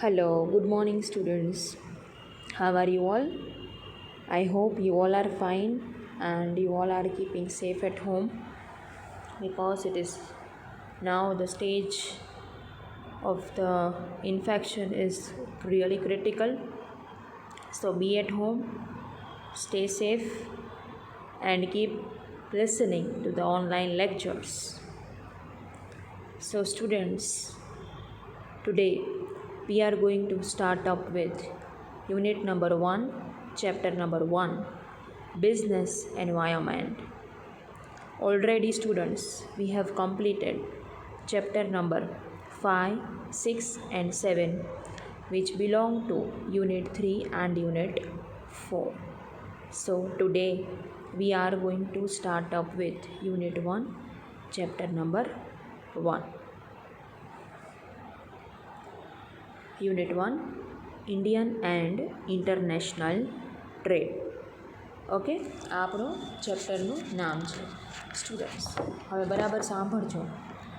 Hello, good morning, students. How are you all? I hope you all are fine and you all are keeping safe at home because it is now the stage of the infection is really critical. So be at home, stay safe, and keep listening to the online lectures. So, students, today we are going to start up with unit number 1, chapter number 1, business environment. Already, students, we have completed chapter number 5, 6, and 7, which belong to unit 3 and unit 4. So, today we are going to start up with unit 1, chapter number 1. Unit 1, Indian and International Trade. Okay, આ આપણું ચેપ્ટરનું નામ છે. Students, હવે બરાબર સાંભળજો.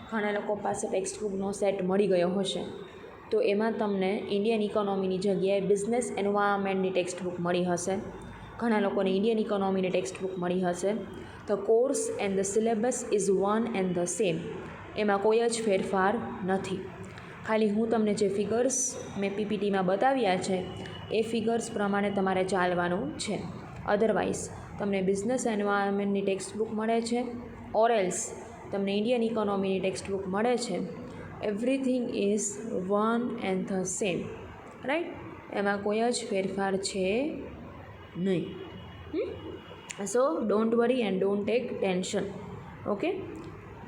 ઘણા લોકો પાસે ટેક્સ્ટ બુકનો સેટ મળી ગયો હશે, તો એમાં તમને ઇન્ડિયન ઇકોનોમીની જગ્યાએ બિઝનેસ એન્વાયરમેન્ટની ટેક્સ્ટ બુક મળી હશે. ઘણા લોકોને ઇન્ડિયન ઇકોનોમીની ટેક્સ્ટ બુક મળી હશે. The course and the syllabus is one and the same. એમાં કોઈ જ ફેરફાર નથી. ખાલી હું તમને જે ફિગર્સ મેં પીપીટીમાં બતાવ્યા છે એ ફિગર્સ પ્રમાણે તમારે ચાલવાનું છે. અધરવાઇઝ તમને બિઝનેસ એન્વાયરમેન્ટની ટેક્સ્ટ બુક મળે છે ઓર એલ્સ તમને ઇન્ડિયન ઇકોનોમીની ટેક્સ્ટ બુક મળે છે. Everything is one and the same, right? એમાં કોઈ જ ફેરફાર છે નહીં. So don't worry and don't take tension. Okay,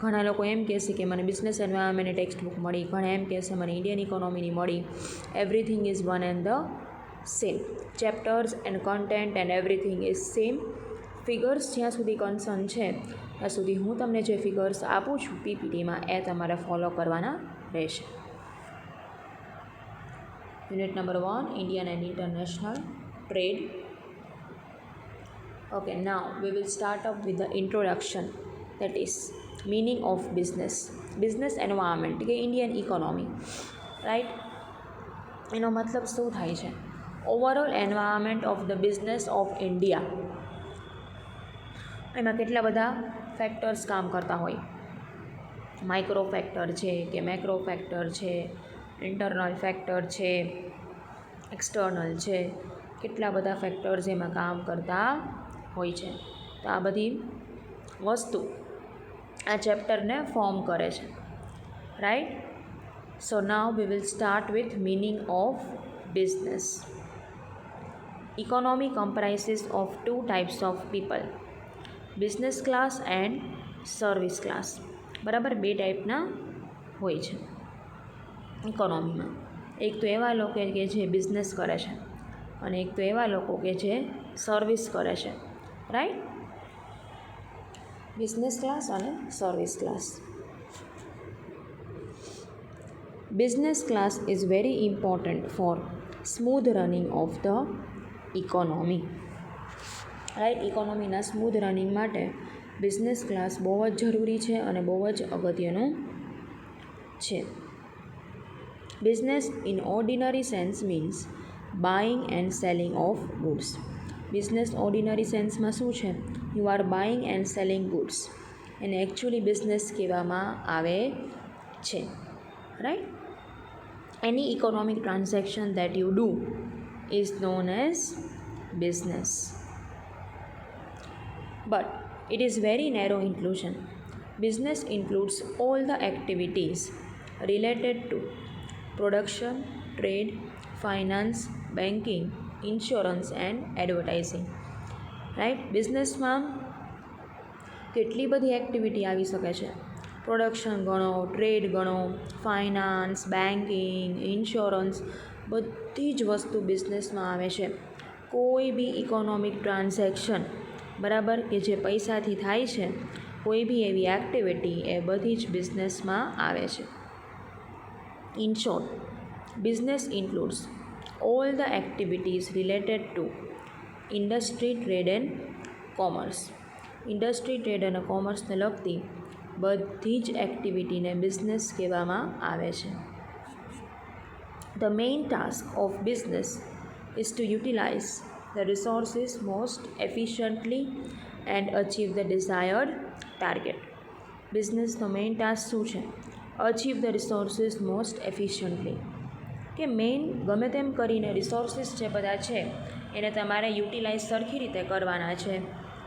ઘણા લોકો એમ કહેશે કે મને બિઝનેસ એન્વાયરમેન્ટની ટેક્સ્ટ બુક મળી, ઘણા એમ કહેશે મને ઇન્ડિયન ઇકોનોમીની મળી. Everything is one and the same. Chapters and content and everything is same. Figures જ્યાં સુધી કન્સર્ન છે ત્યાં સુધી હું તમને જે ફિગર્સ આપું છું પીપીટીમાં એ તમારે ફોલો કરવાના રહેશે. Unit number 1, Indian and international trade. Okay, now we will start up with the introduction, that is meaning of business. Business environment કે ઇન્ડિયન ઇકોનોમી, રાઈટ? એનો મતલબ શું થાય છે? Overall environment of the business of India. એમાં કેટલા બધા factors કામ કરતા હોય. માઇક્રો ફેક્ટર છે કે મેક્રો ફેક્ટર છે, ઇન્ટરનલ ફેક્ટર છે, એક્સટર્નલ છે, કેટલા બધા ફેક્ટર્સ એમાં કામ કરતા હોય છે. તો આ બધી વસ્તુ આ ચેપ્ટરને ફોર્મ કરે છે, right? So now we will start with meaning of business. Economy comprises of 2 types of people, business class and service class. બરાબર, 2 ટાઈપના હોય છે ઇકોનોમીમાં. એક તો એવા લોકો કે જે બિઝનેસ કરે છે અને એક તો એવા લોકો કે જે સર્વિસ કરે છે, રાઈટ? બિઝનેસ ક્લાસ અને service class. Business class is very important for smooth running of the economy, right? ઇકોનોમીના સ્મૂધ રનિંગ માટે બિઝનેસ ક્લાસ બહુ જ જરૂરી છે અને બહુ જ અગત્યનું છે. Business in ordinary sense means buying and selling of goods. Business ordinary સેન્સમાં શું છે? You are buying and selling goods. એને એકચ્યુઅલી બિઝનેસ કહેવામાં આવે છે, right? Any economic transaction that you do is known as business. But it is very narrow inclusion. Business includes all the activities related to production, trade, finance, banking, insurance and advertising. Right? બિઝનેસમાં કેટલી બધી activity આવી શકે છે. Production ગણો, trade ગણો, finance, banking, insurance, બધી જ વસ્તુ બિઝનેસમાં આવે છે. કોઈ બી ઇકોનોમિક ટ્રાન્ઝેક્શન, બરાબર, કે જે પૈસાથી થાય છે, કોઈ બી એવી એક્ટિવિટી એ બધી જ બિઝનેસમાં આવે છે. In short, business includes all the activities related to industry, trade and commerce. Industry, trade અને કોમર્સને લગતી બધી જ એક્ટિવિટીને બિઝનેસ કહેવામાં આવે છે. The main task of business is to utilize the resources most efficiently and achieve the desired target. બિઝનેસનો main task શું છે? Achieve the resources most efficiently, કે મેઇન ગમે તેમ કરીને રિસોર્સિસ જે બધા છે એને તમારે યુટિલાઇઝ સરખી રીતે કરવાના છે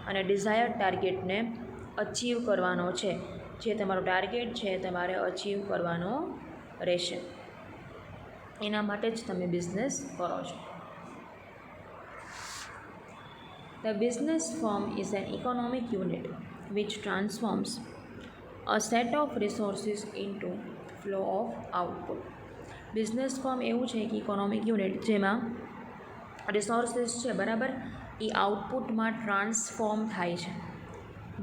અને ડિઝાયર્ડ ટાર્ગેટને અચીવ કરવાનો છે. જે તમારો ટાર્ગેટ છે તમારે અચીવ કરવાનો રહેશે. એના માટે જ તમે બિઝનેસ કરો છો. The business firm is an economic unit which transforms a set of resources into flow of output. Business firm એવું છે કે ઇકોનોમિક યુનિટ જેમાં રિસોર્સિસ છે બરાબર એ આઉટપુટમાં ટ્રાન્સફોર્મ થાય છે.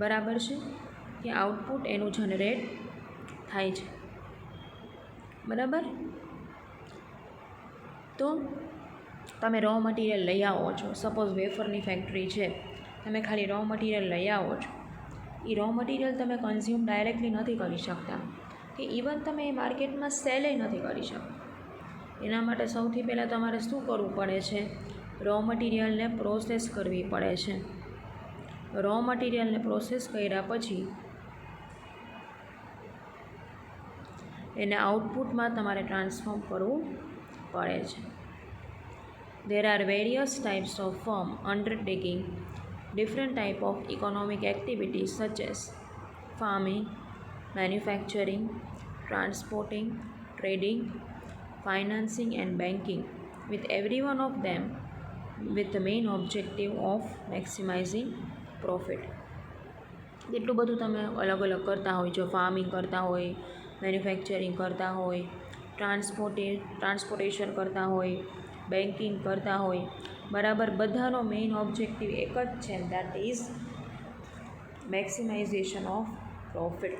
બરાબર છે કે આઉટપુટ એનું જનરેટ થાય છે. બરાબર, તો તમે રો મટીરિયલ લઈ આવો છો. સપોઝ વેફરની ફેક્ટરી છે, તમે ખાલી રો મટીરિયલ લઈ આવો છો. એ રો મટીરિયલ તમે કન્ઝ્યુમ ડાયરેક્ટલી નથી કરી શકતા, કે ઇવન તમે એ માર્કેટમાં સેલે નથી કરી શકતા. એના માટે સૌથી પહેલાં તમારે શું કરવું પડે છે? રો મટીરિયલને પ્રોસેસ કરવી પડે છે. રો મટીરિયલને પ્રોસેસ કર્યા પછી એને આઉટપુટમાં તમારે ટ્રાન્સફોર્મ કરવું પડે છે. There are various types of firm undertaking different type of economic activities such as farming, manufacturing, transporting, trading, financing and banking, with every one of them with the main objective of maximizing profit. એટલું બધું તમે અલગ અલગ કરતા હોય છો. Farming કરતા હોય, મેન્યુફેક્ચરિંગ કરતા હોય, ટ્રાન્સપોર્ટેશન કરતા હોય, બેન્કિંગ કરતા હોય. બરાબર, બધાનો મેઇન ઓબ્જેક્ટિવ એક જ છે, દેટ ઇઝ મેક્સિમાઇઝેશન ઓફ પ્રોફિટ.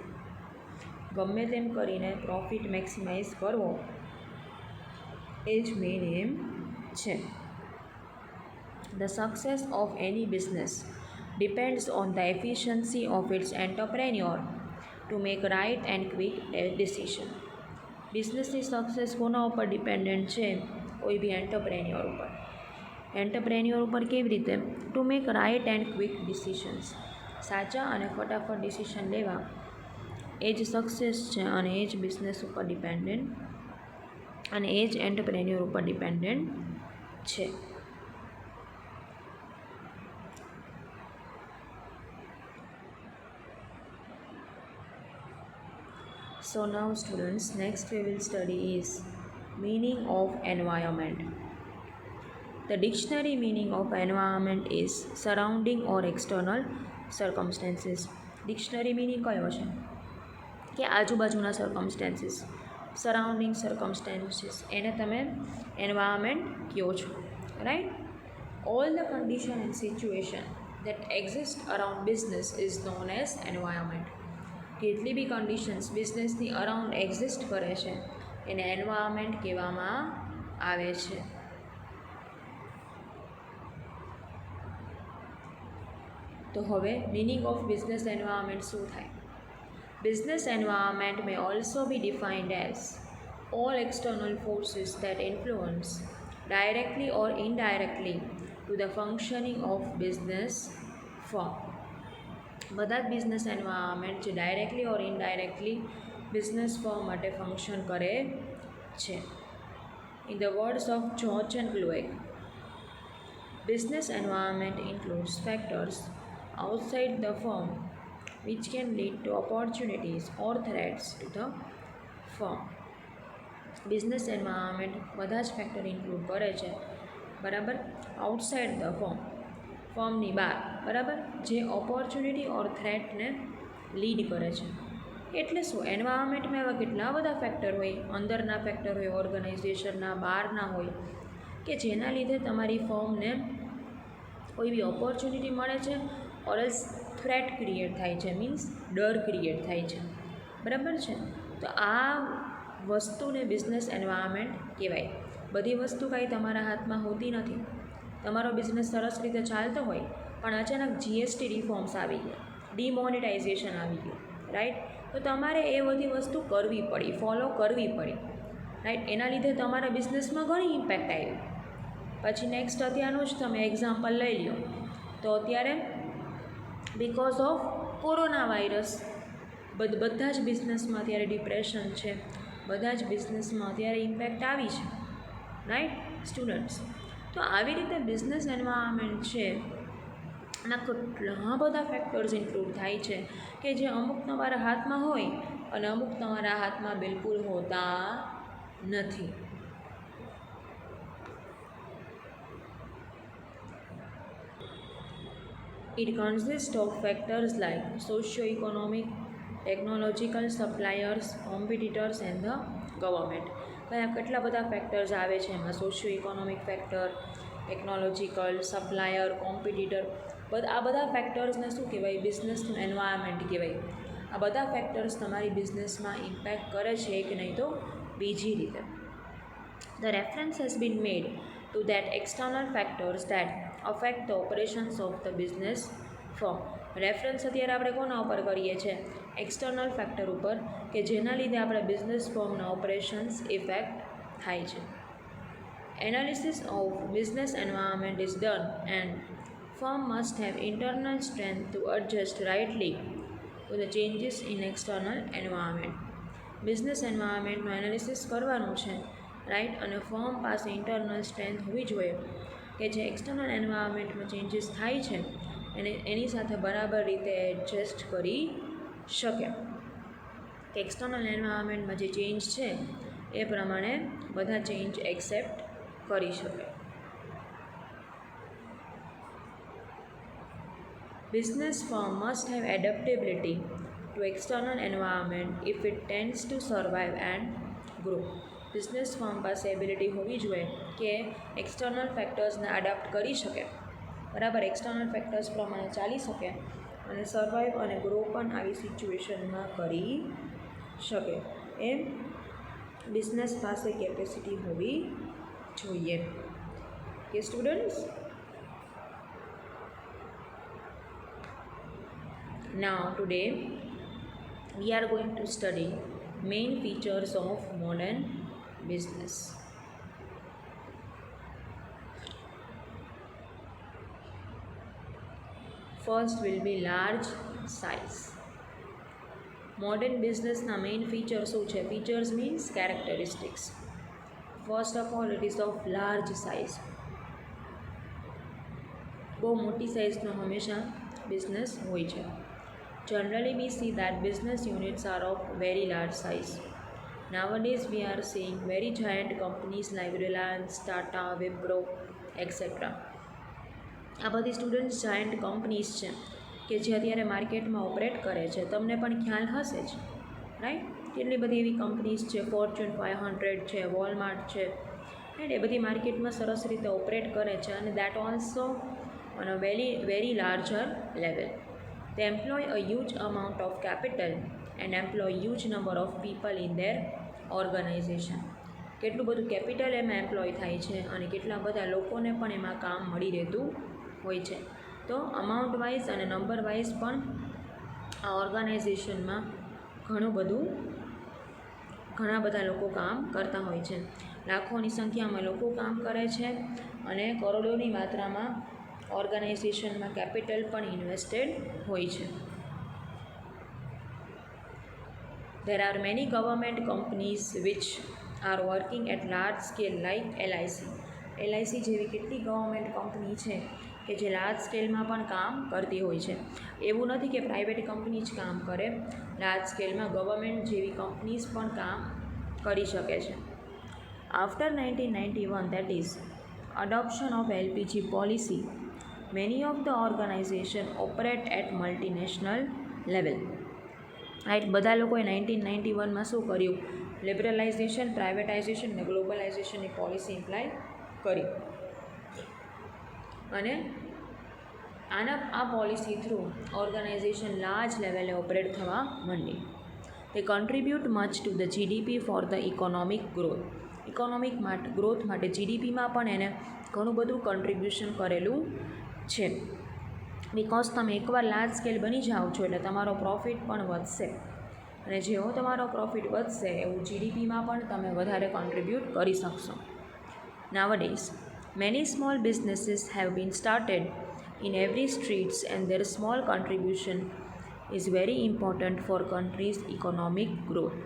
ગમે તેમ કરીને પ્રોફિટ મેક્સિમાઇઝ કરવો એ જ મેઇન એમ છે. The success of any business depends on the efficiency of its entrepreneur to make right and quick decision. બિઝનેસની સક્સેસ કોના ઉપર ડિપેન્ડન્ટ છે? કોઈ બી એન્ટરપ્રેન્યોર ઉપર. એન્ટરપ્રેન્યોર ઉપર કેવી રીતે? To make right and quick decisions. સાચા અને ફટાફટ ડિસિશન લેવા એ જ સક્સેસ છે અને એ જ બિઝનેસ ઉપર ડિપેન્ડન્ટ અને એ જ એન્ટરપ્રેન્યોર ઉપર ડિપેન્ડન્ટ છે. So now students, next we will study is meaning of environment. The dictionary meaning of environment is surrounding or external circumstances. Dictionary meaning કયો છે? કે આજુબાજુના સર્કમસ્ટેન્સીસ, સરાઉન્ડિંગ સર્કમસ્ટેન્સીસ, એને તમે એન્વાયરમેન્ટ કહો છો. Right? All the condition and situation that exist around business is known as environment. કેટલી બી conditions બિઝનેસની around exist કરે છે એને એન્વાયરમેન્ટ કહેવામાં આવે છે. તો હવે મિનિંગ ઓફ બિઝનેસ એન્વાયરમેન્ટ શું થાય? Business environment may also be defined as all external forces that influence directly or indirectly to the functioning of business firm. બધા જ બિઝનેસ એન્વાયરમેન્ટ જે directly or indirectly business firm માટે function કરે છે. In the words of George and Glueck, business environment includes factors outside the firm which can lead to opportunities or threats to the firm. Business environment બધા જ factor include કરે છે. બરાબર, outside the ફર્મની બહાર. બરાબર, જે ઓપોર્ચ્યુનિટી ઓર થ્રેટને lead કરે છે. એટલે શું? એન્વાયરમેન્ટમાં એવા કેટલા બધા ફેક્ટર હોય, અંદરના ફેક્ટર હોય, ઓર્ગનાઇઝેશનના, બહારના હોય, કે જેના લીધે તમારી ફર્મને કોઈ બી ઓપોર્ચ્યુનિટી મળે છે ઓર એલ્સ થ્રેટ ક્રિએટ થાય છે, મીન્સ ડર ક્રિએટ થાય છે. બરાબર છે? તો આ વસ્તુને બિઝનેસ એન્વાયરમેન્ટ કહેવાય. બધી વસ્તુ કાંઈ તમારા હાથમાં હોતી નથી. તમારો બિઝનેસ સરસ રીતે ચાલતો હોય પણ અચાનક જીએસટી રિફોર્મ્સ આવી ગયા, ડિમોનેટાઇઝેશન આવી ગયું, રાઈટ? તો તમારે એ બધી વસ્તુ કરવી પડી, ફોલો કરવી પડી. રાઈટ. એના લીધે તમારા બિઝનેસમાં ઘણી ઇમ્પેક્ટ આવી. પછી નેક્સ્ટ અત્યારનું જ તમે એક્ઝામ્પલ લઈ લો તો અત્યારે બિકોઝ ઓફ કોરોના વાયરસ બધા જ બિઝનેસમાં અત્યારે ડિપ્રેશન છે, બધા જ બિઝનેસમાં અત્યારે ઇમ્પેક્ટ આવી છે, રાઈટ સ્ટુડન્ટ્સ. તો આવી રીતે બિઝનેસ એન્વાયરમેન્ટ છે એના કેટલા બધા ફેક્ટર્સ ઇન્ક્લુડ થાય છે કે જે અમુક તમારા હાથમાં હોય અને અમુક તમારા હાથમાં બિલકુલ હોતા નથી. It consists of factors like socio-economic, technological, suppliers, competitors and the government. કેટલા બધા ફેક્ટર્સ આવે છે એમાં. Socio economic factor, technological, supplier, competitor, આ બધા ફેક્ટર્સને શું કહેવાય? બિઝનેસનું એન્વાયરમેન્ટ કહેવાય. આ બધા ફેક્ટર્સ તમારી બિઝનેસમાં ઇમ્પેક્ટ કરે છે કે નહીં તો બીજી રીતે. The reference has been made to that external factors that affect the operations of the business firm. Reference અત્યારે આપણે કોના ઉપર કરીએ છીએ? એક્સટર્નલ ફેક્ટર ઉપર, કે જેના લીધે આપણા બિઝનેસ ફર્મના ઓપરેશન્સ ઇફેક્ટ થાય છે. Analysis of business environment is done and firm must have internal strength to adjust rightly to the changes in external environment. બિઝનેસ એન્વાયરમેન્ટનું એનાલિસિસ કરવાનું છે, રાઈટ. અને ફર્મ પાસે ઇન્ટરનલ સ્ટ્રેન્થ હોવી જોઈએ કે જે એક્સટર્નલ એન્વાયરમેન્ટમાં ચેન્જીસ થાય છે એને એની સાથે બરાબર રીતે એડજસ્ટ કરી શકે, કે એક્સટર્નલ એન્વાયરમેન્ટમાં જે ચેન્જ છે એ પ્રમાણે બધા ચેન્જ એક્સેપ્ટ કરી શકે. Business firm must have adaptability to external environment if it tends to survive and grow. Business firm પાસે એબિલિટી હોવી જોઈએ કે એક્સટર્નલ ફેક્ટર્સને એડાપ્ટ કરી શકે, બરાબર, એક્સટર્નલ ફેક્ટર્સ પ્રમાણે ચાલી શકે અને સર્વાઈવ અને ગ્રો પણ આવી સિચ્યુએશનમાં કરી શકે એમ બિઝનેસ પાસે કેપેસિટી હોવી જોઈએ. કે students, now today we are going to study main features of modern business. First will be large size. Modern business na main feature શું છે? Features means characteristics. First of all, it is of large size. બહુ મોટી સાઇઝનો હંમેશા business હોય છે. Generally we see that business units are of very large size. Nowadays we are seeing very giant companies like Reliance, Tata, Wipro, etc. આ બધી students giant companies છે કે જે અત્યારે માર્કેટમાં ઓપરેટ કરે છે. તમને પણ ખ્યાલ હશે જ, રાઈટ. કેટલી બધી એવી કંપનીઝ છે, ફોર્ચ્યુન 500 છે, વોલમાર્ટ છે, રાઈટ. એ બધી માર્કેટમાં સરસ રીતે ઓપરેટ કરે છે અને that also on a very larger level. They employ a huge amount of capital and employ huge number of people in their organization. કેટલું બધું કેપિટલ એમાં એમ્પ્લોય થાય છે અને કેટલા બધા લોકોને પણ એમાં કામ મળી રહેતું હોય છે. તો અમાઉન્ટ વાઇઝ અને નંબર વાઇઝ પણ આ ઓર્ગનાઇઝેશનમાં ઘણા બધા લોકો કામ કરતા હોય છે. લાખોની સંખ્યામાં લોકો કામ કરે છે અને કરોડોની માત્રામાં ઓર્ગનાઇઝેશનમાં કેપિટલ પણ ઇન્વેસ્ટેડ હોય છે. There are many government companies which are working at large scale like LIC. LIC જેવી કેટલી ગવર્મેન્ટ કંપની છે કે જે લાર્જ સ્કેલમાં પણ કામ કરતી હોય છે. એવું નથી કે પ્રાઇવેટ કંપની જ કામ કરે, લાર્જ સ્કેલમાં ગવર્મેન્ટ જેવી કંપનીઝ પણ કામ કરી શકે છે. After 1991, that is adoption of LPG policy, many of the organization operate at multinational level. Right. બધા લોકોએ 1991માં શું કર્યું? લિબરલાઇઝેશન, પ્રાઇવેટાઇઝેશન ને ગ્લોબલાઇઝેશનની પોલિસી એપ્લાય કરી અને આ પોલિસી થ્રુ ઓર્ગનાઇઝેશન લાર્જ લેવલે ઓપરેટ થવા માંડી. They contribute much to the GDP for the economic growth. Economic growth માટે જીડીપીમાં પણ એને ઘણું બધું કન્ટ્રીબ્યુશન કરેલું છે. બિકોઝ તમે એકવાર લાર્જ સ્કેલ બની જાઓ છો એટલે તમારો પ્રોફિટ પણ વધશે, અને જેવો તમારો પ્રોફિટ વધશે એવું જીડીપીમાં પણ તમે વધારે કોન્ટ્રીબ્યુટ કરી શકશો. Nowadays, many small businesses have been started in every streets and their small contribution is very important for country's economic growth.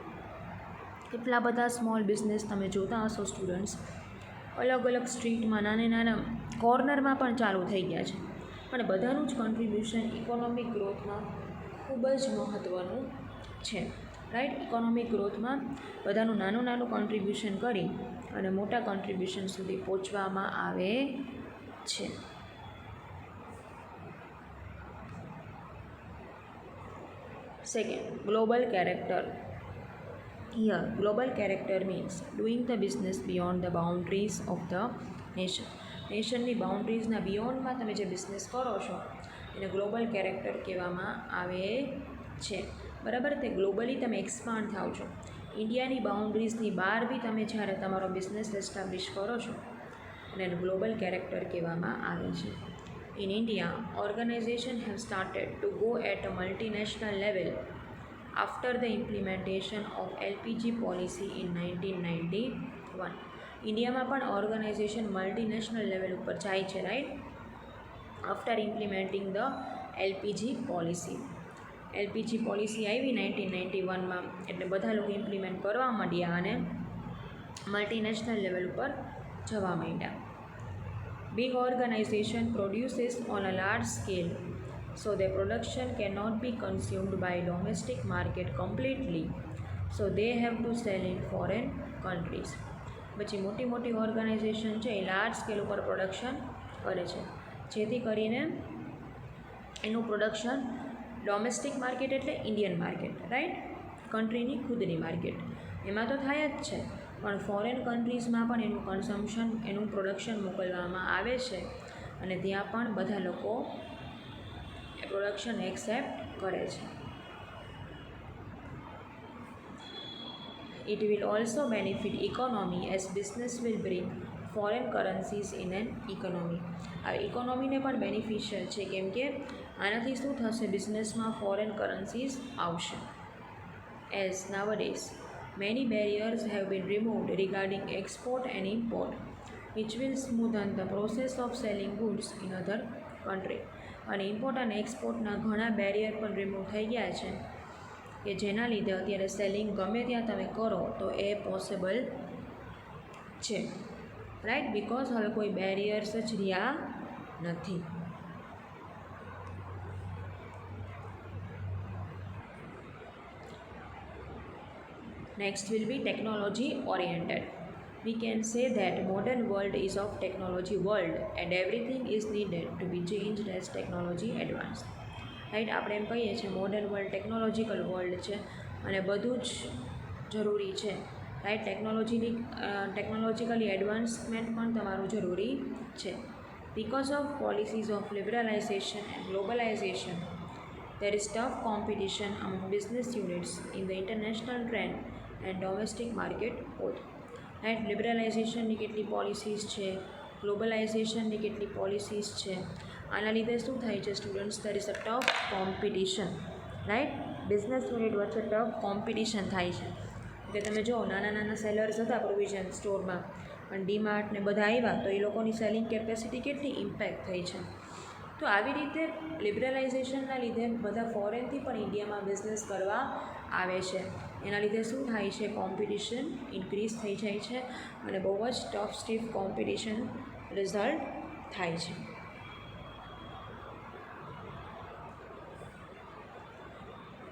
કેટલા બધા સ્મોલ બિઝનેસ તમે જોતા હશો સ્ટુડન્ટ્સ, અલગ અલગ સ્ટ્રીટમાં નાના કોર્નરમાં પણ ચાલુ થઈ ગયા છે, પણ બધાનું જ કોન્ટ્રીબ્યુશન ઇકોનોમિક ગ્રોથમાં ખૂબ જ મહત્ત્વનું છે. રાઈટ, ઇકોનોમિક ગ્રોથમાં બધાનું નાનું કોન્ટ્રીબ્યુશન કરી અને મોટા કોન્ટ્રીબ્યુશન સુધી પહોંચવામાં આવે છે. Second, global character. Here, global character means doing the business beyond the boundaries of the nation. નેશનની બાઉન્ડ્રીઝના બિયોન્ડમાં તમે જે બિઝનેસ કરો છો એને ગ્લોબલ કેરેક્ટર કહેવામાં આવે છે. બરાબર, તે ગ્લોબલી તમે એક્સપાન્ડ થાવ છો. ઇન્ડિયાની બાઉન્ડ્રીઝની બહાર બી તમે જ્યારે તમારો બિઝનેસ એસ્ટાબ્લિશ કરો છો અને એને ગ્લોબલ કેરેક્ટર કહેવામાં આવે છે. In India, organizations have started to go at a multinational level after the implementation of LPG policy in 1991. ઇન્ડિયામાં પણ ઓર્ગેનાઇઝેશન મલ્ટીનેશનલ લેવલ ઉપર જાય છે, right, after implementing the LPG policy. LPG policy આવી 1991માં, એટલે બધા લોકો ઇમ્પ્લિમેન્ટ કરવા માંડ્યા અને મલ્ટીનેશનલ લેવલ ઉપર જવા માંડ્યા. Big organization produces on a large scale, so their production cannot be consumed by domestic market completely, so they have to sell in foreign countries. પછી મોટી ઓર્ગેનાઇઝેશન છે એ લાર્જ સ્કેલ ઉપર પ્રોડક્શન કરે છે, જેથી કરીને એનું પ્રોડક્શન ડોમેસ્ટિક માર્કેટ એટલે ઇન્ડિયન માર્કેટ, રાઈટ, કન્ટ્રીની ખુદની માર્કેટ, એમાં તો થાય જ છે, પણ ફોરેન કન્ટ્રીઝમાં પણ એનું કન્ઝમ્પશન, એનું પ્રોડક્શન મોકલવામાં આવે છે અને ત્યાં પણ બધા લોકો એ પ્રોડક્શન એક્સેપ્ટ કરે છે. It will also benefit economy as business will bring foreign currencies in an economy. આ ઇકોનોમીને પણ બેનિફિશિયલ છે, કેમ કે આનાથી શું થશે, બિઝનેસમાં ફોરેન કરન્સીઝ આવશે. As nowadays many barriers have been removed regarding export and import, which will smoothen the process of selling goods in other country. અને ઇમ્પોર્ટ અને એક્સપોર્ટના ઘણા બેરિયર પણ રિમૂવ થઈ ગયા છે, કે જેના લીધે અત્યારે સેલિંગ ગમે ત્યાં તમે કરો તો એ પોસિબલ છે, રાઈટ, બિકોઝ હવે કોઈ બેરિયર્સ જ રહ્યા નથી. Next will be technology oriented. We can say that modern world is of technology world and everything is needed to be changed as technology advanced. Right, આપણે એમ કહીએ છીએ મોડર્ન વર્લ્ડ ટેકનોલોજીકલ વર્લ્ડ છે અને બધું જ જરૂરી છે, રાઈટ. ટેકનોલોજીકલી એડવાન્સમેન્ટ પણ તમારું જરૂરી છે. Because of policies of liberalisation and globalisation there is tough competition among business units in the international trend and domestic market both. Right, લિબરલાઇઝેશનની કેટલી પોલિસીઝ છે, ગ્લોબલાઇઝેશનની કેટલી પોલિસીઝ છે, આના લીધે શું થાય છે students, there is a tough competition, right. Business unit વચ્ચે ટફ કોમ્પિટિશન થાય છે. એટલે તમે જો નાના સેલર્સ હતા પ્રોવિઝન સ્ટોરમાં, પણ ડીમાર્ટ ને બધા આવ્યા તો એ લોકોની સેલિંગ કેપેસિટી કેટલી ઇમ્પેક્ટ થઈ છે. તો આવી રીતે લિબરલાઇઝેશનના લીધે બધા ફોરેનથી પણ ઇન્ડિયામાં બિઝનેસ કરવા આવે છે. એના લીધે શું થાય છે, કોમ્પિટિશન ઇન્ક્રીઝ થઈ જાય છે અને બહુ જ ટફ સ્ટીફ કોમ્પિટિશન રિઝલ્ટ થાય છે.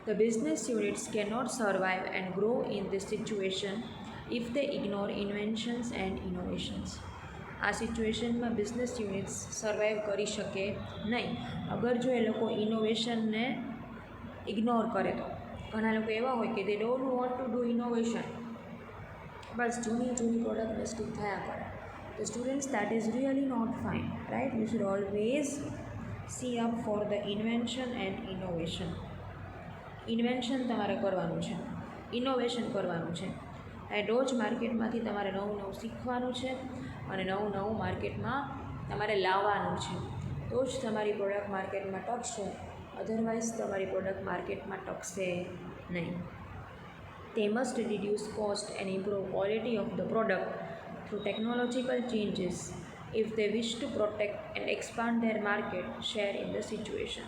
The business units cannot survive and grow in this situation if they ignore inventions and innovations. આ સિચ્યુએશનમાં બિઝનેસ યુનિટ્સ સર્વાઈવ કરી શકે નહીં અગર જો એ લોકો ઇનોવેશનને ઇગ્નોર કરે તો. ઘણા લોકો એવા હોય કે they don't want to do innovation, બસ જૂની પ્રોડક્ટને સ્ટીક થયા કરે. તો students, that is really not fine, right. You should always see up for the invention and innovation. Invention તમારે કરવાનું છે, ઇનોવેશન કરવાનું છે, અને રોજ માર્કેટમાંથી તમારે નવું શીખવાનું છે અને નવું માર્કેટમાં તમારે લાવવાનું છે, તો જ તમારી પ્રોડક્ટ માર્કેટમાં ટકશે, અધરવાઇઝ તમારી પ્રોડક્ટ માર્કેટમાં ટકશે નહીં. They must reduce cost and improve quality of the product through technological changes if they wish to protect and expand their market share in the situation.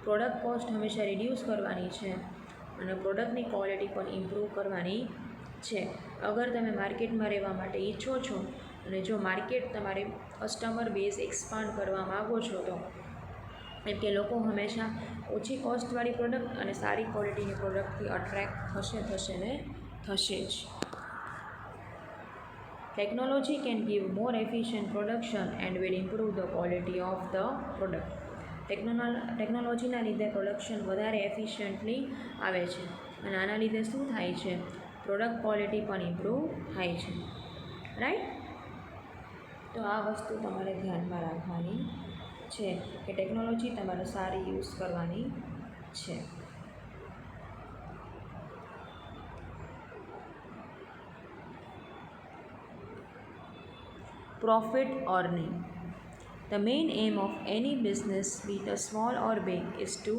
Product cost હંમેશા reduce કરવાની છે અને પ્રોડક્ટની quality પણ improve કરવાની છે. અગર તમે માર્કેટમાં રહેવા માટે ઈચ્છો છો અને જો માર્કેટ તમારે કસ્ટમર બેઝ એક્સપાન્ડ કરવા માગો છો તો એમ કે લોકો હંમેશા ઓછી કોસ્ટવાળી પ્રોડક્ટ અને સારી ક્વોલિટીની પ્રોડક્ટથી અટ્રેક્ટ થશે ને થશે જ. Technology can give more efficient production and will improve the quality of the product. ટેકનોલોજીના લીધે પ્રોડક્શન વધારે એફિશિયન્ટલી આવે છે અને આના લીધે શું થાય છે, પ્રોડક્ટ ક્વોલિટી પણ ઇમ્પ્રૂવ થાય છે. રાઈટ. તો આ વસ્તુ તમારે ધ્યાનમાં રાખવાની છે કે ટેકનોલોજી તમારે સારી યુઝ કરવાની છે. Profit earning. The main aim of any business, be it small or big, is to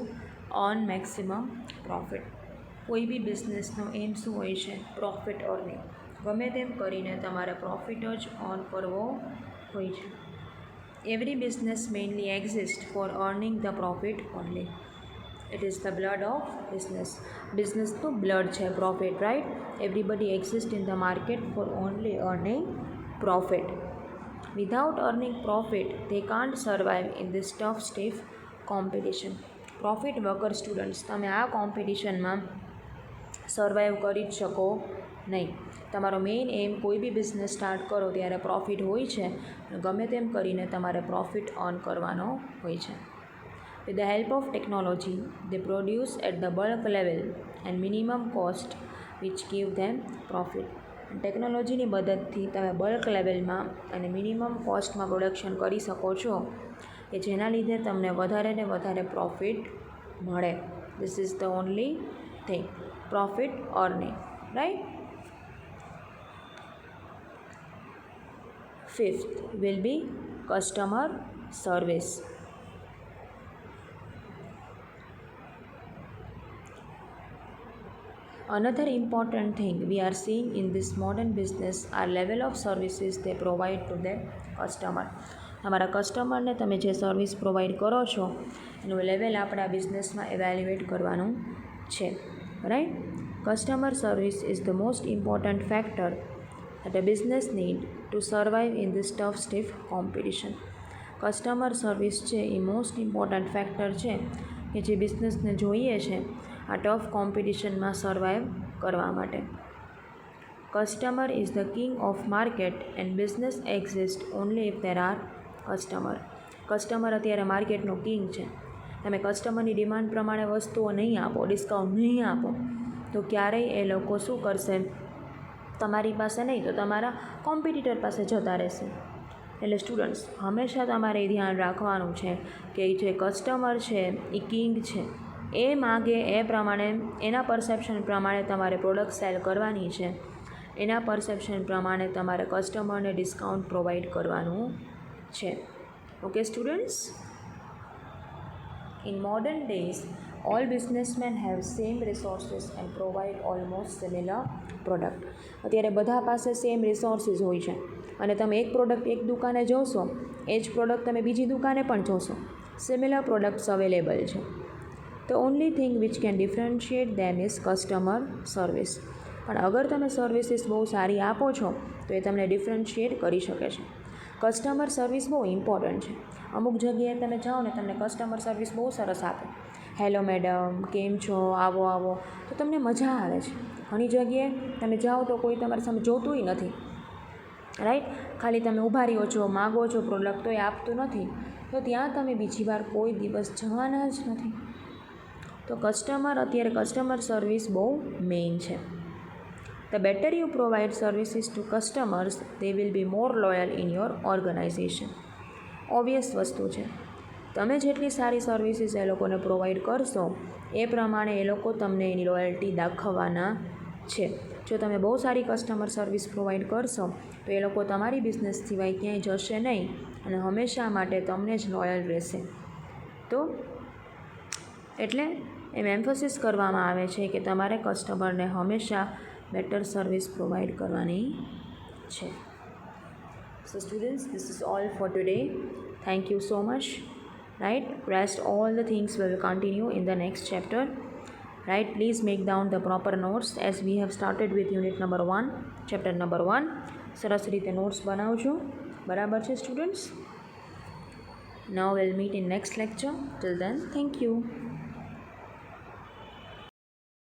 earn maximum profit. કોઈ બી બિઝનેસનો એમ શું હોય છે, પ્રોફિટ અર્નિંગ. ગમે તેમ કરીને તમારે પ્રોફિટ જ અર્ન કરવો હોય છે. Every business mainly exist for earning the profit only. It is the blood of business. બિઝનેસનું બ્લડ છે profit, right. Everybody exist in the market for only earning profit. Without earning profit, they can't survive in this tough, stiff competition. Profit વગર students તમે આ કોમ્પિટિશનમાં survive કરી જ શકો નહીં. તમારો મેઇન એમ કોઈ બી બિઝનેસ સ્ટાર્ટ કરો ત્યારે પ્રોફિટ હોય છે અને ગમે તેમ કરીને તમારે પ્રોફિટ અર્ન કરવાનો હોય છે. With the help of technology they produce at the bulk level and minimum cost which give them profit. ટેકનોલોજીની મદદથી તમે બલ્ક લેવલમાં અને મિનિમમ કોસ્ટમાં પ્રોડક્શન કરી શકો છો કે જેના લીધે તમને વધારે ને વધારે પ્રોફિટ મળે. This is the only thing, profit earning, right. Fifth will be customer service. Another important thing we are seeing in this modern business are level of services they provide to their customer. તમારા કસ્ટમરને તમે જે service provide કરો છો એનું level આપણા બિઝનેસમાં એવેલ્યુએટ કરવાનું છે, right. Customer service is the most important factor that a business need to survive in this tough stiff competition. Customer service છે એ મોસ્ટ ઇમ્પોર્ટન્ટ ફેક્ટર છે કે જે બિઝનેસને જોઈએ છે આ ટફ કોમ્પિટિશનમાં સર્વાઈવ કરવા માટે. Customer is the king of market and business exist only if there are customer. Customer અત્યારે માર્કેટનો કિંગ છે. તમે કસ્ટમરની ડિમાન્ડ પ્રમાણે વસ્તુઓ નહીં આપો, ડિસ્કાઉન્ટ નહીં આપો તો ક્યારેય એ લોકો શું કરશે, તમારી પાસે નહીં તો તમારા કોમ્પિટિટર પાસે જતા રહેશે. એટલે સ્ટુડન્ટ્સ હંમેશા તમારે ધ્યાન રાખવાનું છે કે જે કસ્ટમર છે એ કિંગ છે. એ માગે એ પ્રમાણે, એના પરસેપ્શન પ્રમાણે તમારે પ્રોડક્ટ સેલ કરવાની છે. એના પરસેપ્શન પ્રમાણે તમારે કસ્ટમરને ડિસ્કાઉન્ટ પ્રોવાઈડ કરવાનું છે. Okay students. In modern days all businessmen have same resources and provide almost similar product. અત્યારે બધા પાસે સેમ રિસોર્સિસ હોય છે અને તમે એક પ્રોડક્ટ એક દુકાને જોશો એ જ પ્રોડક્ટ તમે બીજી દુકાને પણ જોશો. સિમિલર પ્રોડક્ટ્સ અવેલેબલ છે. The only thing which can differentiate them is customer service. પણ અગર તમે સર્વિસીસ બહુ સારી આપો છો તો એ તમને ડિફરન્શિએટ કરી શકે છે. કસ્ટમર સર્વિસ બહુ ઇમ્પોર્ટન્ટ છે. અમુક જગ્યાએ તમે જાઓ ને તમને કસ્ટમર સર્વિસ બહુ સરસ આપે, હેલો મેડમ, કેમ છો, આવો આવો, તો તમને મજા આવે છે. ઘણી જગ્યાએ તમે જાઓ તો કોઈ તમારી સામે જોતુંય નથી, રાઈટ. ખાલી તમે ઊભા રહ્યો છો, માગો છો પ્રોડક્ટ તો એ આપતું નથી, તો ત્યાં તમે બીજી વાર કોઈ દિવસ જવાના જ નથી. તો અત્યારે કસ્ટમર સર્વિસ બહુ મેઇન છે. The better you provide services to customers, they will be more loyal in your organization. Obvious વસ્તુ છે. તમે જેટલી સારી સર્વિસીસ એ લોકોને પ્રોવાઈડ કરશો એ પ્રમાણે એ લોકો તમને એની લોયલ્ટી દાખવવાના છે. જો તમે બહુ સારી કસ્ટમર સર્વિસ પ્રોવાઈડ કરશો તો એ લોકો તમારી બિઝનેસ સિવાય ક્યાંય જશે નહીં અને હંમેશા માટે તમને જ લોયલ રહેશે. તો એટલે એમ એમ્ફોસિસ કરવામાં આવે છે કે તમારે કસ્ટમરને હંમેશા બેટર સર્વિસ પ્રોવાઈડ કરવાની છે. So students, this is all for today. Thank you so much. Right, rest all the things will continue in the next chapter. Right, please make down the proper notes as we have started with unit number 1, chapter number 1. સરસ રીતે notes બનાવજો. બરાબર છે students? Now we'll meet in next lecture. Till then, thank you.